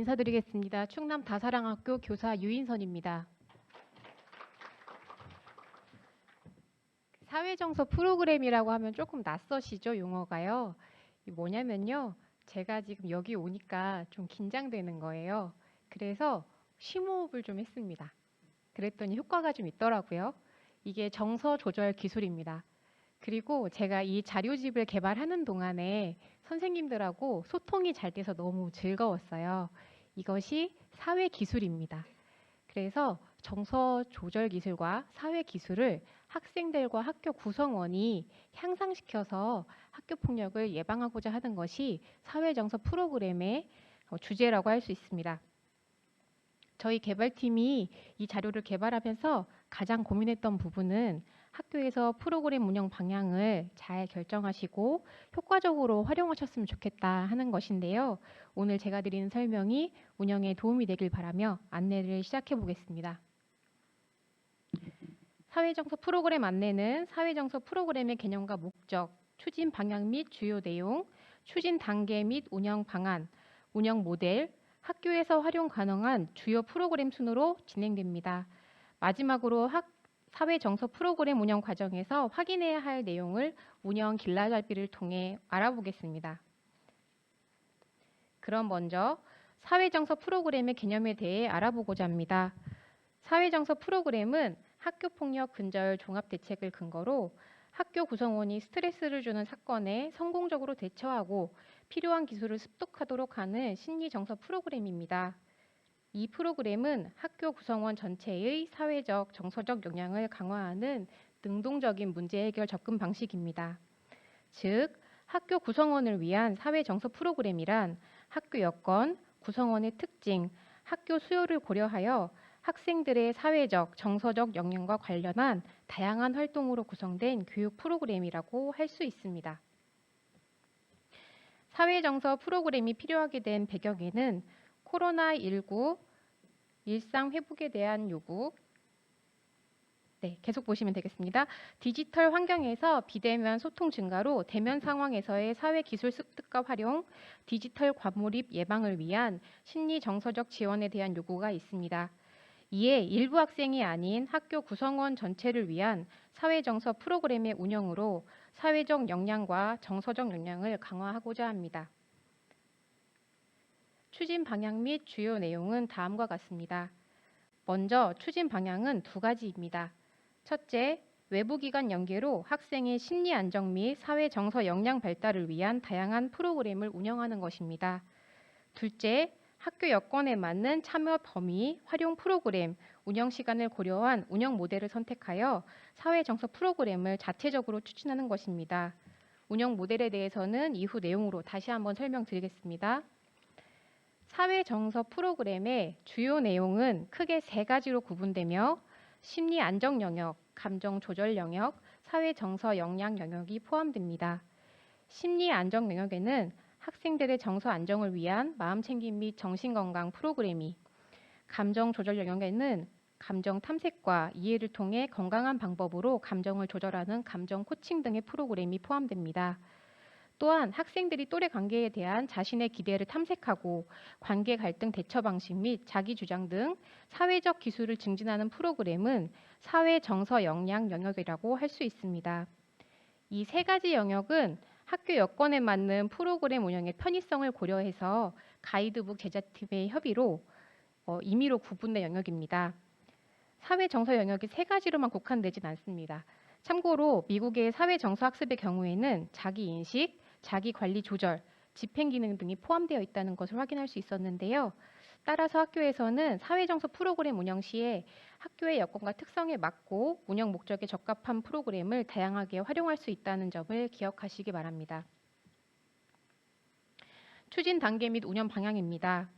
인사드리겠습니다. 충남 다사랑학교 교사 유인선입니다. 사회정서 프로그램이라고 하면 조금 낯서시죠, 용어가요? 이 뭐냐면요. 제가 지금 여기 오니까 좀 긴장되는 거예요. 그래서 심호흡을 좀 했습니다. 그랬더니 효과가 좀 있더라고요. 이게 정서 조절 기술입니다. 그리고 제가 이 자료집을 개발하는 동안에 선생님들하고 소통이 잘 돼서 너무 즐거웠어요. 이것이 사회 기술입니다. 그래서 정서 조절 기술과 사회 기술을 학생들과 학교 구성원이 향상시켜서 학교 폭력을 예방하고자 하는 것이 사회 정서 프로그램의 주제라고 할 수 있습니다. 저희 개발팀이 이 자료를 개발하면서 가장 고민했던 부분은 학교에서 프로그램 운영 방향을 잘 결정하시고 효과적으로 활용하셨으면 좋겠다 하는 것인데요. 오늘 제가 드리는 설명이 운영에 도움이 되길 바라며 안내를 시작해 보겠습니다. 사회정서 프로그램 안내는 사회정서 프로그램의 개념과 목적, 추진 방향 및 주요 내용, 추진 단계 및 운영 방안, 운영 모델, 학교에서 활용 가능한 주요 프로그램 순으로 진행됩니다. 마지막으로 사회정서 프로그램 운영 과정에서 확인해야 할 내용을 운영 길라잡이를 통해 알아보겠습니다. 그럼 먼저 사회정서 프로그램의 개념에 대해 알아보고자 합니다. 사회정서 프로그램은 학교폭력 근절 종합대책을 근거로 학교 구성원이 스트레스를 주는 사건에 성공적으로 대처하고 필요한 기술을 습득하도록 하는 심리정서 프로그램입니다. 이 프로그램은 학교 구성원 전체의 사회적, 정서적 역량을 강화하는 능동적인 문제 해결 접근 방식입니다. 즉, 학교 구성원을 위한 사회정서 프로그램이란 학교 여건, 구성원의 특징, 학교 수요를 고려하여 학생들의 사회적, 정서적 역량과 관련한 다양한 활동으로 구성된 교육 프로그램이라고 할 수 있습니다. 사회정서 프로그램이 필요하게 된 배경에는 코로나19 일상 회복에 대한 요구, 계속 보시면 되겠습니다. 디지털 환경에서 비대면 소통 증가로 대면 상황에서의 사회 기술 습득과 활용, 디지털 과몰입 예방을 위한 심리 정서적 지원에 대한 요구가 있습니다. 이에 일부 학생이 아닌 학교 구성원 전체를 위한 사회정서 프로그램의 운영으로 사회적 역량과 정서적 역량을 강화하고자 합니다. 추진 방향 및 주요 내용은 다음과 같습니다. 먼저 추진 방향은 두 가지입니다. 첫째, 외부기관 연계로 학생의 심리 안정 및 사회 정서 역량 발달을 위한 다양한 프로그램을 운영하는 것입니다. 둘째, 학교 여건에 맞는 참여 범위, 활용 프로그램, 운영 시간을 고려한 운영 모델을 선택하여 사회 정서 프로그램을 자체적으로 추진하는 것입니다. 운영 모델에 대해서는 이후 내용으로 다시 한번 설명드리겠습니다. 사회 정서 프로그램의 주요 내용은 크게 세 가지로 구분되며 심리 안정 영역, 감정 조절 영역, 사회 정서 역량 영역이 포함됩니다. 심리 안정 영역에는 학생들의 정서 안정을 위한 마음챙김 및 정신건강 프로그램이, 감정 조절 영역에는 감정 탐색과 이해를 통해 건강한 방법으로 감정을 조절하는 감정 코칭 등의 프로그램이 포함됩니다. 또한 학생들이 또래 관계에 대한 자신의 기대를 탐색하고 관계 갈등 대처 방식 및 자기 주장 등 사회적 기술을 증진하는 프로그램은 사회 정서 역량 영역이라고 할 수 있습니다. 이 세 가지 영역은 학교 여건에 맞는 프로그램 운영의 편의성을 고려해서 가이드북 제작팀의 협의로 임의로 구분된 영역입니다. 사회 정서 영역이 세 가지로만 국한되진 않습니다. 참고로 미국의 사회 정서 학습의 경우에는 자기 인식, 자기 관리 조절, 집행 기능 등이 포함되어 있다는 것을 확인할 수 있었는데요. 따라서 학교에서는 사회정서 프로그램 운영 시에 학교의 여건과 특성에 맞고 운영 목적에 적합한 프로그램을 다양하게 활용할 수 있다는 점을 기억하시기 바랍니다. 추진 단계 및 운영 방향입니다.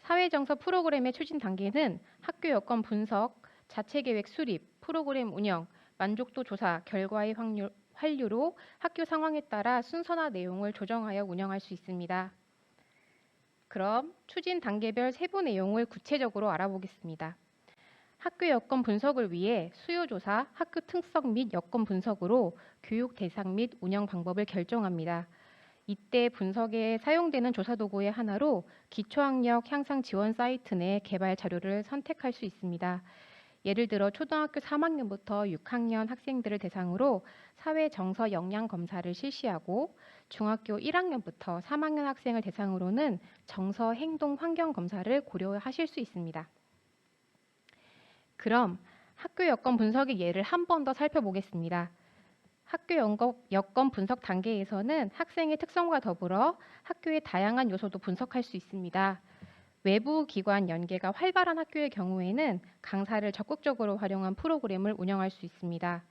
사회정서 프로그램의 추진 단계는 학교 여건 분석, 자체 계획 수립, 프로그램 운영, 만족도 조사, 결과의 환류로 학교 상황에 따라 순서나 내용을 조정하여 운영할 수 있습니다. 그럼 추진 단계별 세부 내용을 구체적으로 알아보겠습니다. 학교 여건 분석을 위해 수요조사, 학교 특성 및 여건 분석으로 교육 대상 및 운영 방법을 결정합니다. 이때 분석에 사용되는 조사 도구의 하나로 기초학력 향상 지원 사이트 내 개발 자료를 선택할 수 있습니다. 예를 들어 초등학교 3학년부터 6학년 학생들을 대상으로 사회 정서 역량 검사를 실시하고 중학교 1학년부터 3학년 학생을 대상으로는 정서 행동 환경 검사를 고려하실 수 있습니다. 그럼 학교 여건 분석의 예를 한 번 더 살펴보겠습니다. 학교 여건 분석 단계에서는 학생의 특성과 더불어 학교의 다양한 요소도 분석할 수 있습니다. 외부 기관 연계가 활발한 학교의 경우에는 강사를 적극적으로 활용한 프로그램을 운영할 수 있습니다.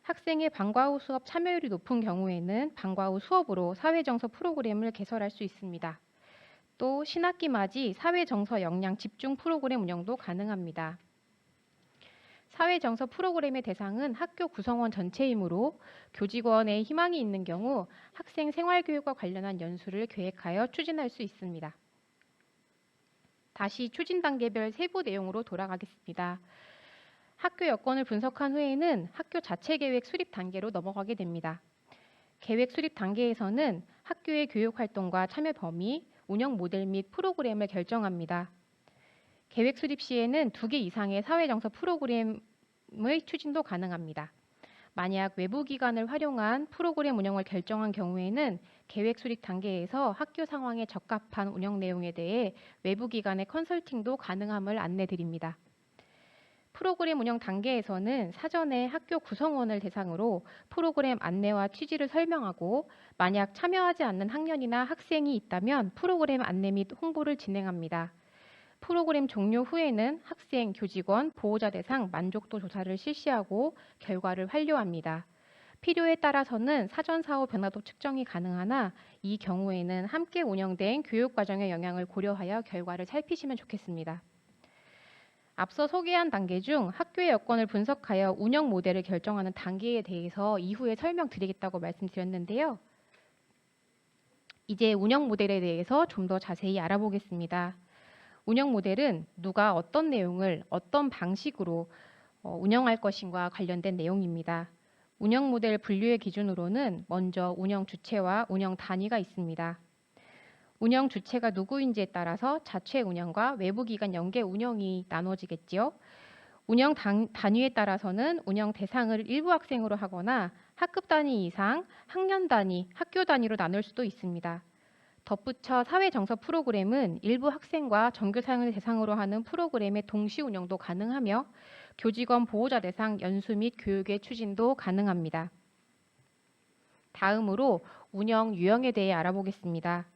학생의 방과 후 수업 참여율이 높은 경우에는 방과 후 수업으로 사회정서 프로그램을 개설할 수 있습니다. 또 신학기 맞이 사회정서 역량 집중 프로그램 운영도 가능합니다. 사회정서 프로그램의 대상은 학교 구성원 전체이므로 교직원의 희망이 있는 경우 학생 생활교육과 관련한 연수를 계획하여 추진할 수 있습니다. 다시 추진 단계별 세부 내용으로 돌아가겠습니다. 학교 여건을 분석한 후에는 학교 자체 계획 수립 단계로 넘어가게 됩니다. 계획 수립 단계에서는 학교의 교육 활동과 참여 범위, 운영 모델 및 프로그램을 결정합니다. 계획 수립 시에는 2개 이상의 사회정서 프로그램의 추진도 가능합니다. 만약 외부 기관을 활용한 프로그램 운영을 결정한 경우에는 계획 수립 단계에서 학교 상황에 적합한 운영 내용에 대해 외부 기관의 컨설팅도 가능함을 안내드립니다. 프로그램 운영 단계에서는 사전에 학교 구성원을 대상으로 프로그램 안내와 취지를 설명하고 만약 참여하지 않는 학년이나 학생이 있다면 프로그램 안내 및 홍보를 진행합니다. 프로그램 종료 후에는 학생, 교직원, 보호자 대상 만족도 조사를 실시하고 결과를 완료합니다. 필요에 따라서는 사전 사후 변화도 측정이 가능하나 이 경우에는 함께 운영된 교육과정의 영향을 고려하여 결과를 살피시면 좋겠습니다. 앞서 소개한 단계 중 학교의 여건을 분석하여 운영 모델을 결정하는 단계에 대해서 이후에 설명드리겠다고 말씀드렸는데요. 이제 운영 모델에 대해서 좀 더 자세히 알아보겠습니다. 운영 모델은 누가 어떤 내용을 어떤 방식으로 운영할 것인가 관련된 내용입니다. 운영 모델 분류의 기준으로는 먼저 운영 주체와 운영 단위가 있습니다. 운영 주체가 누구인지에 따라서 자체 운영과 외부 기관 연계 운영이 나눠지겠지요. 운영 단위에 따라서는 운영 대상을 일부 학생으로 하거나 학급 단위 이상, 학년 단위, 학교 단위로 나눌 수도 있습니다. 덧붙여 사회정서 프로그램은 일부 학생과 전교생을 대상으로 하는 프로그램의 동시 운영도 가능하며 교직원 보호자 대상 연수 및 교육의 추진도 가능합니다. 다음으로 운영 유형에 대해 알아보겠습니다.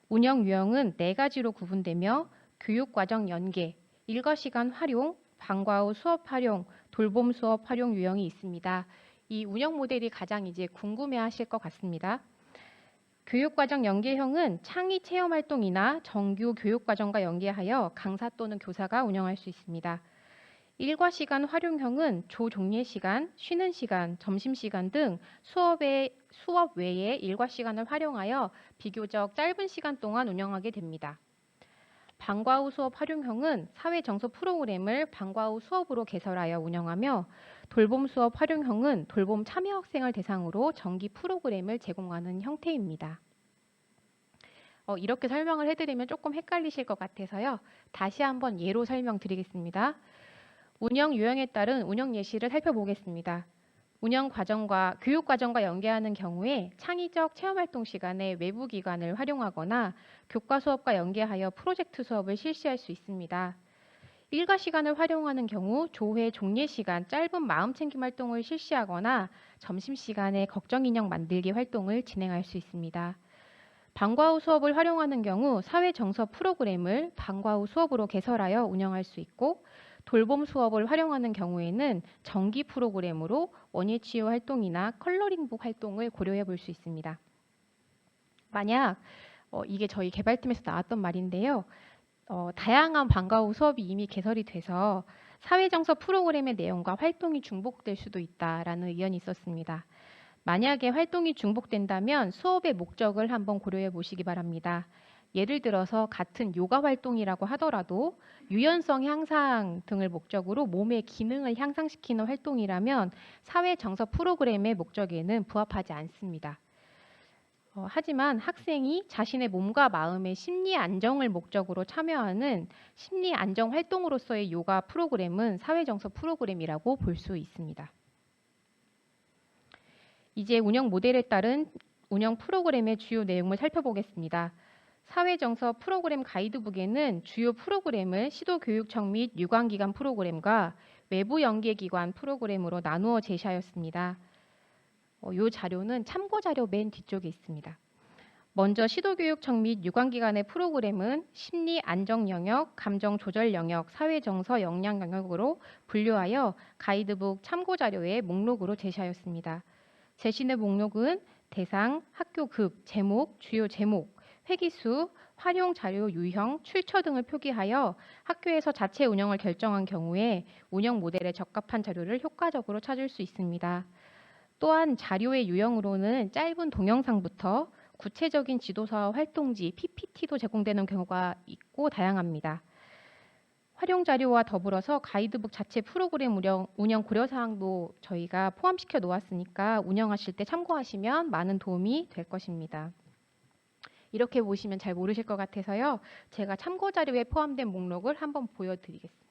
운영 유형은 4가지로 구분되며 교육과정 연계, 일과시간 활용, 방과 후 수업 활용, 돌봄 수업 활용 유형이 있습니다. 이 운영 모델이 가장 이제 궁금해하실 것 같습니다. 교육과정 연계형은 창의 체험 활동이나 정규 교육과정과 연계하여 강사 또는 교사가 운영할 수 있습니다. 일과시간 활용형은 조종례 시간, 쉬는 시간, 점심시간 등 수업 외에 일과시간을 활용하여 비교적 짧은 시간 동안 운영하게 됩니다. 방과 후 수업 활용형은 사회정서 프로그램을 방과 후 수업으로 개설하여 운영하며 돌봄 수업 활용형은 돌봄 참여 학생을 대상으로 정기 프로그램을 제공하는 형태입니다. 이렇게 설명을 해드리면 조금 헷갈리실 것 같아서요. 다시 한번 예로 설명드리겠습니다. 운영 유형에 따른 운영 예시를 살펴보겠습니다. 운영 과정과 교육 과정과 연계하는 경우에 창의적 체험활동 시간에 외부 기관을 활용하거나 교과 수업과 연계하여 프로젝트 수업을 실시할 수 있습니다. 일과 시간을 활용하는 경우 조회 종례 시간 짧은 마음챙김 활동을 실시하거나 점심시간에 걱정인형 만들기 활동을 진행할 수 있습니다. 방과 후 수업을 활용하는 경우 사회정서 프로그램을 방과 후 수업으로 개설하여 운영할 수 있고 돌봄 수업을 활용하는 경우에는 정기 프로그램으로 원예치유 활동이나 컬러링북 활동을 고려해 볼 수 있습니다. 만약 이게 저희 개발팀에서 나왔던 말인데요. 다양한 방과 후 수업이 이미 개설이 돼서 사회정서 프로그램의 내용과 활동이 중복될 수도 있다라는 의견이 있었습니다. 만약에 활동이 중복된다면 수업의 목적을 한번 고려해 보시기 바랍니다. 예를 들어서 같은 요가 활동이라고 하더라도 유연성 향상 등을 목적으로 몸의 기능을 향상시키는 활동이라면 사회정서 프로그램의 목적에는 부합하지 않습니다. 하지만 학생이 자신의 몸과 마음의 심리 안정을 목적으로 참여하는 심리 안정 활동으로서의 요가 프로그램은 사회정서 프로그램이라고 볼 수 있습니다. 이제 운영 모델에 따른 운영 프로그램의 주요 내용을 살펴보겠습니다. 사회정서 프로그램 가이드북에는 주요 프로그램을 시도교육청 및 유관기관 프로그램과 외부 연계기관 프로그램으로 나누어 제시하였습니다. 이 자료는 참고자료 맨 뒤쪽에 있습니다. 먼저 시도교육청 및 유관기관의 프로그램은 심리 안정 영역, 감정 조절 영역, 사회정서 역량 영역으로 분류하여 가이드북 참고자료의 목록으로 제시하였습니다. 제시의 목록은 대상, 학교급, 제목, 주요 제목, 회기수, 활용 자료 유형, 출처 등을 표기하여 학교에서 자체 운영을 결정한 경우에 운영 모델에 적합한 자료를 효과적으로 찾을 수 있습니다. 또한 자료의 유형으로는 짧은 동영상부터 구체적인 지도서와 활동지, PPT도 제공되는 경우가 있고 다양합니다. 활용 자료와 더불어서 가이드북 자체 프로그램 운영 고려사항도 저희가 포함시켜 놓았으니까 운영하실 때 참고하시면 많은 도움이 될 것입니다. 이렇게 보시면 잘 모르실 것 같아서요. 제가 참고 자료에 포함된 목록을 한번 보여드리겠습니다.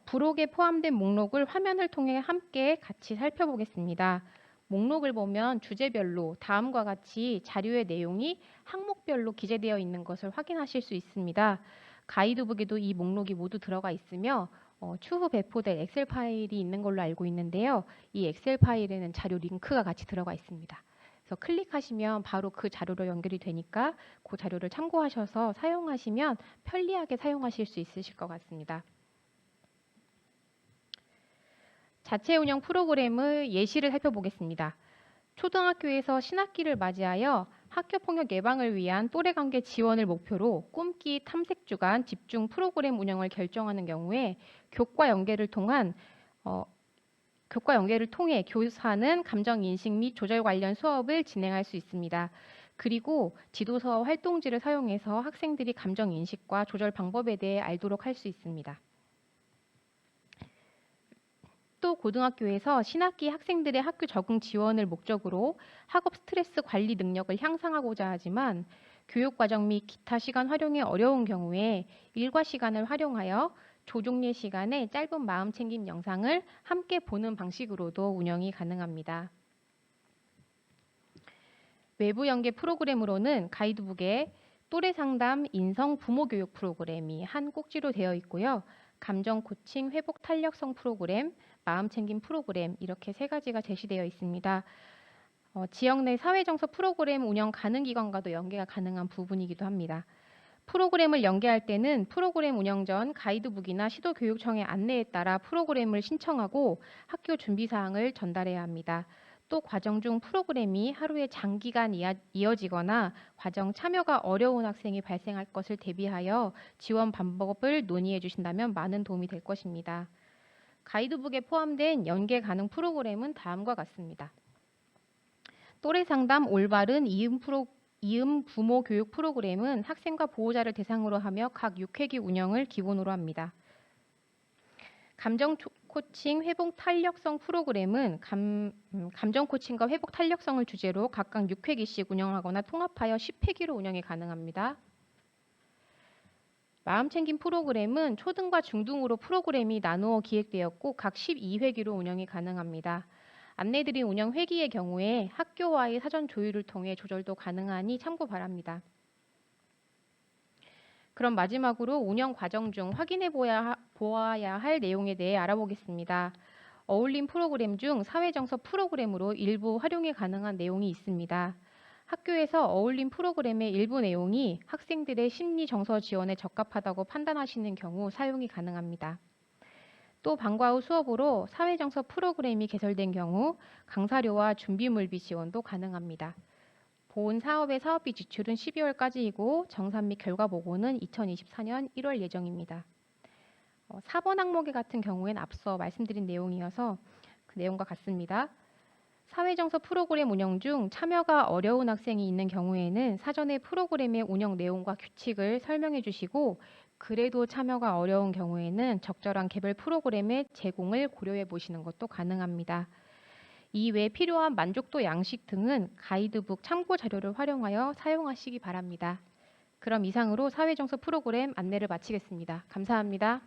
부록에 포함된 목록을 화면을 통해 함께 같이 살펴보겠습니다. 목록을 보면 주제별로 다음과 같이 자료의 내용이 항목별로 기재되어 있는 것을 확인하실 수 있습니다. 가이드북에도 이 목록이 모두 들어가 있으며 추후 배포될 엑셀 파일이 있는 걸로 알고 있는데요. 이 엑셀 파일에는 자료 링크가 같이 들어가 있습니다. 그래서 클릭하시면 바로 그 자료로 연결이 되니까 그 자료를 참고하셔서 사용하시면 편리하게 사용하실 수 있으실 것 같습니다. 자체 운영 프로그램의 예시를 살펴보겠습니다. 초등학교에서 신학기를 맞이하여 학교폭력 예방을 위한 또래관계 지원을 목표로 꿈기 탐색주간 집중 프로그램 운영을 결정하는 경우에 교과 연계를 통해 교사는 감정인식 및 조절 관련 수업을 진행할 수 있습니다. 그리고 지도서와 활동지를 사용해서 학생들이 감정인식과 조절 방법에 대해 알도록 할 수 있습니다. 또 고등학교에서 신학기 학생들의 학교 적응 지원을 목적으로 학업 스트레스 관리 능력을 향상하고자 하지만 교육과정 및 기타 시간 활용이 어려운 경우에 일과 시간을 활용하여 조종례 시간에 짧은 마음챙김 영상을 함께 보는 방식으로도 운영이 가능합니다. 외부 연계 프로그램으로는 가이드북에 또래상담 인성 부모교육 프로그램이 한 꼭지로 되어 있고요. 감정 코칭 회복 탄력성 프로그램, 마음챙김 프로그램 이렇게 세 가지가 제시되어 있습니다. 지역 내 사회정서 프로그램 운영 가능 기관과도 연계가 가능한 부분이기도 합니다. 프로그램을 연계할 때는 프로그램 운영 전 가이드북이나 시도교육청의 안내에 따라 프로그램을 신청하고 학교 준비사항을 전달해야 합니다. 또 과정 중 프로그램이 하루에 장기간 이어지거나 과정 참여가 어려운 학생이 발생할 것을 대비하여 지원 방법을 논의해 주신다면 많은 도움이 될 것입니다. 가이드북에 포함된 연계 가능 프로그램은 다음과 같습니다. 또래 상담 올바른 이음 부모 교육 프로그램은 학생과 보호자를 대상으로 하며 각 6회기 운영을 기본으로 합니다. 감정 코칭 회복 탄력성 프로그램은 감정 코칭과 회복 탄력성을 주제로 각각 6회기씩 운영하거나 통합하여 10회기로 운영이 가능합니다. 마음챙김 프로그램은 초등과 중등으로 프로그램이 나누어 기획되었고 각 12회기로 운영이 가능합니다. 안내드린 운영 회기의 경우에 학교와의 사전 조율을 통해 조절도 가능하니 참고 바랍니다. 그럼 마지막으로 운영 과정 중 확인해 보아야 할 내용에 대해 알아보겠습니다. 어울림 프로그램 중 사회정서 프로그램으로 일부 활용이 가능한 내용이 있습니다. 학교에서 어울림 프로그램의 일부 내용이 학생들의 심리 정서 지원에 적합하다고 판단하시는 경우 사용이 가능합니다. 또 방과 후 수업으로 사회정서 프로그램이 개설된 경우 강사료와 준비물비 지원도 가능합니다. 본 사업의 사업비 지출은 12월까지이고 정산 및 결과 보고는 2024년 1월 예정입니다. 4번 항목에 같은 경우에는 앞서 말씀드린 내용이어서 그 내용과 같습니다. 사회정서 프로그램 운영 중 참여가 어려운 학생이 있는 경우에는 사전에 프로그램의 운영 내용과 규칙을 설명해 주시고 그래도 참여가 어려운 경우에는 적절한 개별 프로그램의 제공을 고려해 보시는 것도 가능합니다. 이외에 필요한 만족도 양식 등은 가이드북 참고 자료를 활용하여 사용하시기 바랍니다. 그럼 이상으로 사회정서 프로그램 안내를 마치겠습니다. 감사합니다.